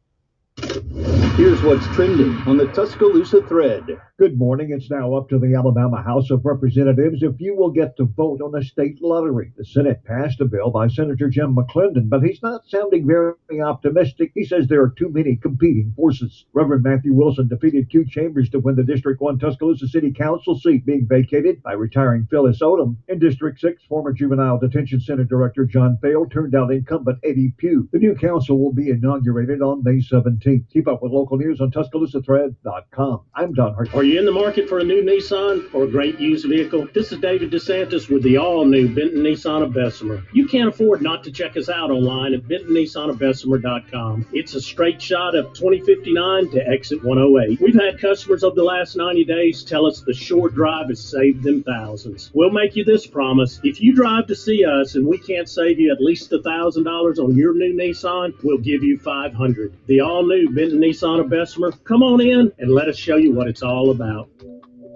Here's what's trending on the Tuscaloosa thread. Good morning. It's now up to the Alabama House of Representatives if you will get to vote on the state lottery. The Senate passed a bill by Senator Jim McClendon, but he's not sounding very optimistic. He says there are too many competing forces. Reverend Matthew Wilson defeated Q Chambers to win the District 1 Tuscaloosa City Council seat, being vacated by retiring Phyllis Odom. In District 6, former Juvenile Detention Center Director John Thale turned out incumbent Eddie Pugh. The new council will be inaugurated on May 17th. Keep up with local news on TuscaloosaThread.com. I'm Don Hart. Are you in the market for a new Nissan or a great used vehicle? This is David DeSantis with the all-new Benton Nissan of Bessemer. You can't afford not to check us out online at BentonNissanofBessemer.com. It's a straight shot of 2059 to exit 108. We've had customers over the last 90 days tell us the short drive has saved them thousands. We'll make you this promise. If you drive to see us and we can't save you at least $1,000 on your new Nissan, we'll give you $500. The all-new Benton Nissan of Bessemer. Come on in and let us show you what it's all about.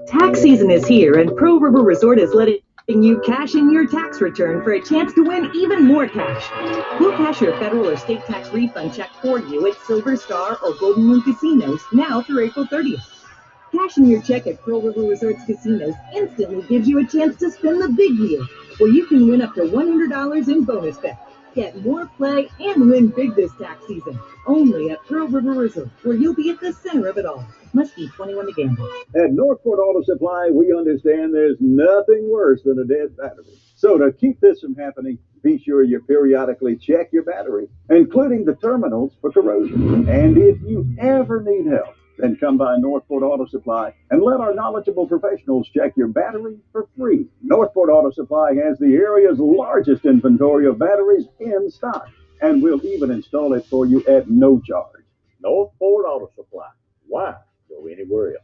Tax season is here, and Pearl River Resort is letting you cash in your tax return for a chance to win even more cash. We'll cash your federal or state tax refund check for you at Silver Star or Golden Moon Casinos now through April 30th. Cashing your check at Pearl River Resorts Casinos instantly gives you a chance to spin the big wheel, where you can win up to $100 in bonus bets. Get more play and win big this tax season. Only at Pearl River Resort, where you'll be at the center of it all. Must be 21 to gamble. At Northport Auto Supply, we understand there's nothing worse than a dead battery. So to keep this from happening, be sure you periodically check your battery, including the terminals for corrosion. And if you ever need help, then come by Northport Auto Supply and let our knowledgeable professionals check your battery for free. Northport Auto Supply has the area's largest inventory of batteries in stock, and we'll even install it for you at no charge. Northport Auto Supply. Why go anywhere else?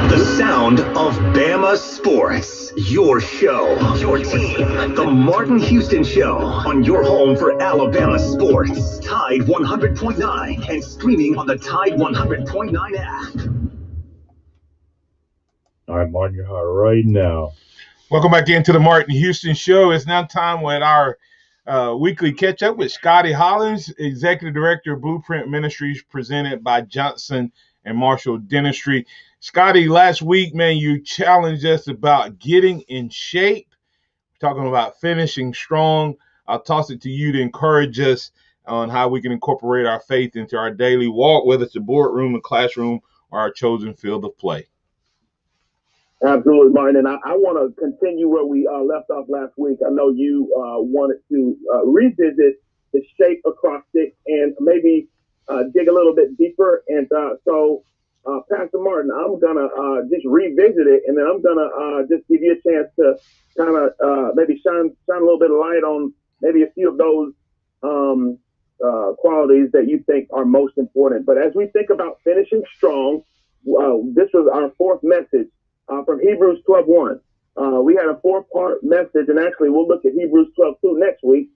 The sound of Bama sports. Your show, your team. The Martin Houston Show on your home for Alabama sports. Tide 100.9 and streaming on the Tide 100.9 app. All right, Martin, you're hot right now. Welcome back into the Martin Houston Show. It's now time with our weekly catch-up with Scotty Hollins, Executive Director of Blueprint Ministries, presented by Johnson and Marshall Dentistry. Scotty, last week, man, you challenged us about getting in shape, talking about finishing strong. I'll toss it to you to encourage us on how we can incorporate our faith into our daily walk, whether it's the boardroom, the classroom, or our chosen field of play. Absolutely, Martin. And I want to continue where we left off last week. I know you wanted to revisit the shape acrostic and maybe dig a little bit deeper. And so, Pastor Martin, I'm going to just revisit it, and then I'm going to just give you a chance to kind of maybe shine a little bit of light on maybe a few of those qualities that you think are most important. But as we think about finishing strong, this was our fourth message. From Hebrews 12:1. We had a 4-part message, and actually we'll look at Hebrews 12:2 next week.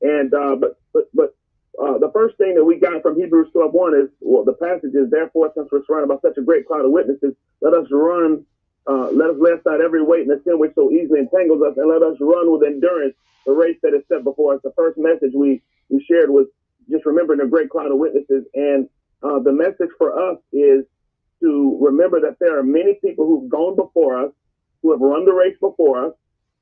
And but the first thing that we got from Hebrews 12:1 is, well, the passage is, therefore, since we're surrounded by such a great cloud of witnesses, let us lay aside every weight and the sin which so easily entangles us, and let us run with endurance the race that is set before us. The first message we shared was just remembering the great cloud of witnesses, and the message for us is to remember that there are many people who've gone before us, who have run the race before us,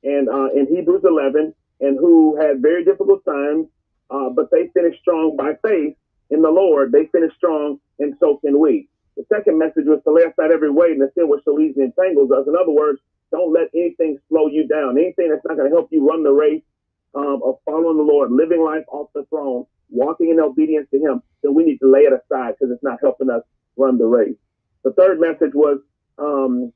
and in Hebrews 11, and who had very difficult times, but they finished strong by faith in the Lord. They finished strong, and so can we. The second message was to lay aside every weight and the sin which so easily entangles us. In other words, don't let anything slow you down, anything that's not going to help you run the race of following the Lord, living life off the throne, walking in obedience to Him. Then we need to lay it aside because it's not helping us run the race. The third message was to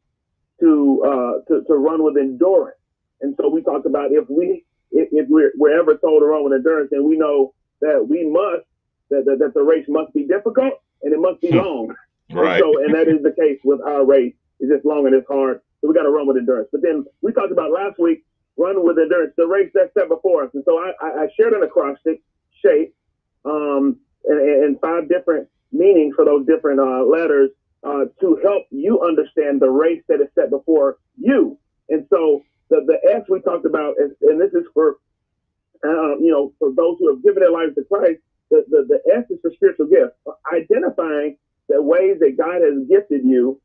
run with endurance, and so we talked about if we're ever told to run with endurance, then we know that we must that the race must be difficult and it must be long. Right. And that is the case with our race. It's just long and it's hard, so we got to run with endurance. But then we talked about last week running with endurance, the race that's set before us, and so I shared an acrostic shape and 5 different meanings for those different letters. To help you understand the race that is set before you. And so the S we talked about, and this is for, for those who have given their lives to Christ, the S is for spiritual gifts, identifying the ways that God has gifted you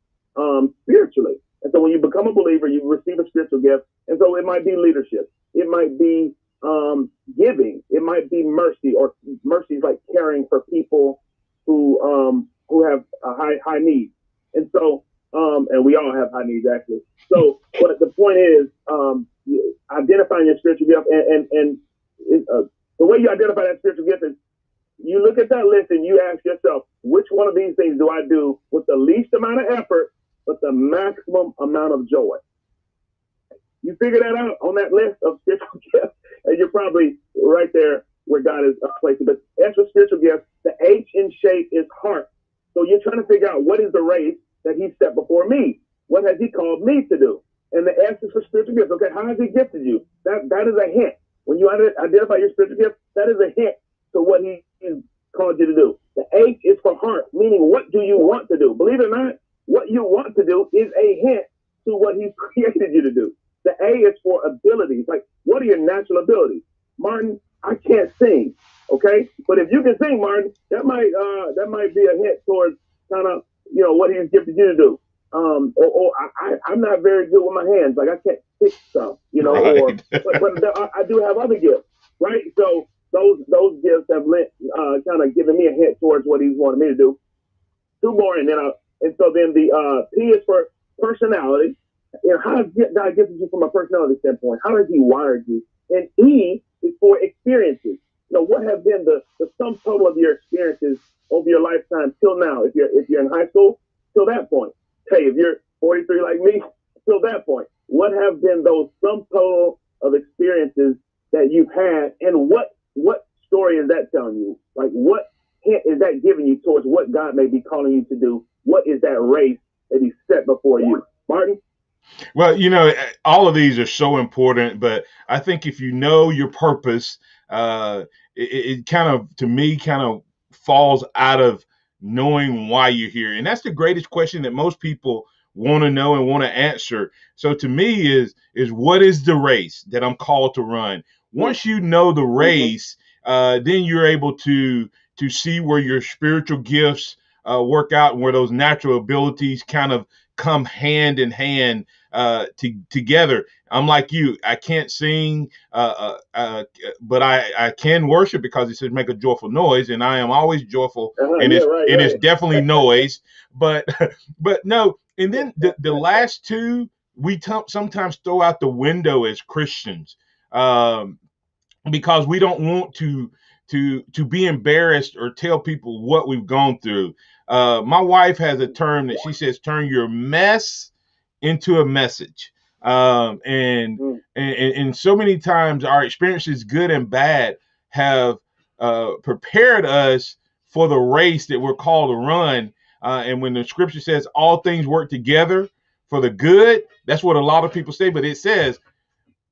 spiritually. And so when you become a believer, you receive a spiritual gift. And so it might be leadership. It might be giving. It might be mercy, or mercy is like caring for people who have a high needs. And so, and we all have high needs, actually. So, but the point is identifying your spiritual gift, and the way you identify that spiritual gift is you look at that list and you ask yourself, which one of these things do I do with the least amount of effort, but the maximum amount of joy? You figure that out on that list of spiritual gifts, and you're probably right there where God is placing. But as for spiritual gifts, the H in shape is heart. So you're trying to figure out, what is the race that He set before me? What has He called me to do? And the S is for spiritual gifts. Okay, how has He gifted you? That is a hint. When you identify your spiritual gift, that is a hint to what He called you to do. The H is for heart, meaning what do you want to do? Believe it or not, what you want to do is a hint to what He's created you to do. The A is for abilities. Like, what are your natural abilities? Martin, I can't sing. Okay, but if you can sing, Martin, that might be a hint towards kind of what He's gifted you to do. I'm not very good with my hands, like I can't fix stuff, right. but I do have other gifts, right? So those gifts have kind of given me a hint towards what He's wanted me to do. too boring. And so then the P is for personality. You know, how does God give you from a personality standpoint? How has He wired you? And E is for experiences. You know, what have been the sum total of your experiences over your lifetime till now? If you're in high school, till that point. Hey, if you're 43 like me, till that point, what have been those sum total of experiences that you've had, and what story is that telling you? Like, what hint is that giving you towards what God may be calling you to do? What is that race that He set before you, Martin? Well, you know, all of these are so important, but I think if you know your purpose, it kind of, to me, kind of falls out of knowing why you're here. And that's the greatest question that most people want to know and want to answer. So to me is what is the race that I'm called to run? Once you know the race, then you're able to see where your spiritual gifts work out and where those natural abilities kind of come hand in hand together. I'm like you. I can't sing, but I can worship, because it says make a joyful noise, and I am always joyful, and it's definitely noise. But no. And then the last two we sometimes throw out the window as Christians, because we don't want to be embarrassed or tell people what we've gone through. My wife has a term that she says, turn your mess into a message. And so many times our experiences, good and bad, have prepared us for the race that we're called to run. And when the scripture says all things work together for the good, that's what a lot of people say, but it says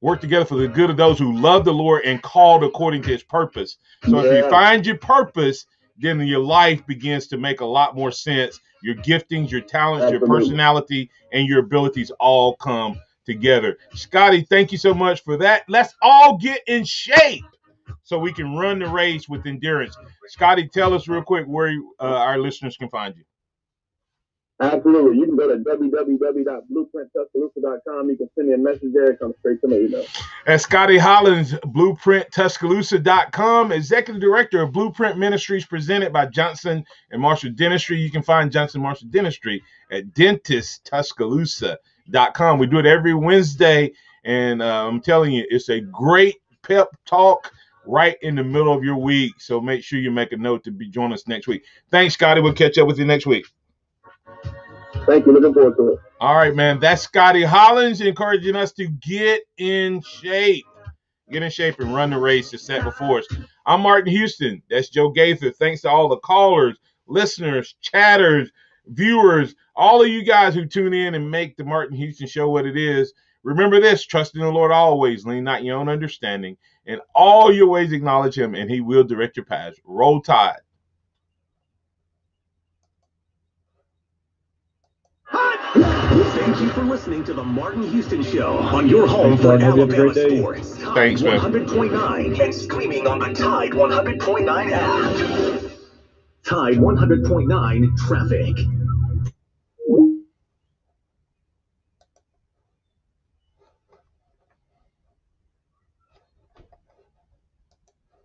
work together for the good of those who love the Lord and called according to His purpose. So if you find your purpose, then your life begins to make a lot more sense. Your giftings, your talents, your personality, and your abilities all come together. Scotty, thank you so much for that. Let's all get in shape so we can run the race with endurance. Scotty, tell us real quick where our listeners can find you. Absolutely. You can go to www.blueprinttuscaloosa.com. You can send me a message there. It comes straight to my email. That's Scotty Hollins, BlueprintTuscaloosa.com, Executive Director of Blueprint Ministries, presented by Johnson & Marshall Dentistry. You can find Johnson & Marshall Dentistry at DentistTuscaloosa.com. We do it every Wednesday, and I'm telling you, it's a great pep talk right in the middle of your week. So make sure you make a note to join us next week. Thanks, Scotty. We'll catch up with you next week. Thank you. Looking forward to it. All right, man. That's Scotty Hollins encouraging us to get in shape. Get in shape and run the race that's set before us. I'm Martin Houston. That's Joe Gaither. Thanks to all the callers, listeners, chatters, viewers, all of you guys who tune in and make the Martin Houston Show what it is. Remember this: trust in the Lord always, lean not your own understanding. In all your ways acknowledge Him, and He will direct your paths. Roll Tide. Thank you for listening to the Martin Houston Show on your home for Alabama sports. Thanks, man. 100.9 and streaming on the Tide 100.9 app. Tide 100.9 traffic.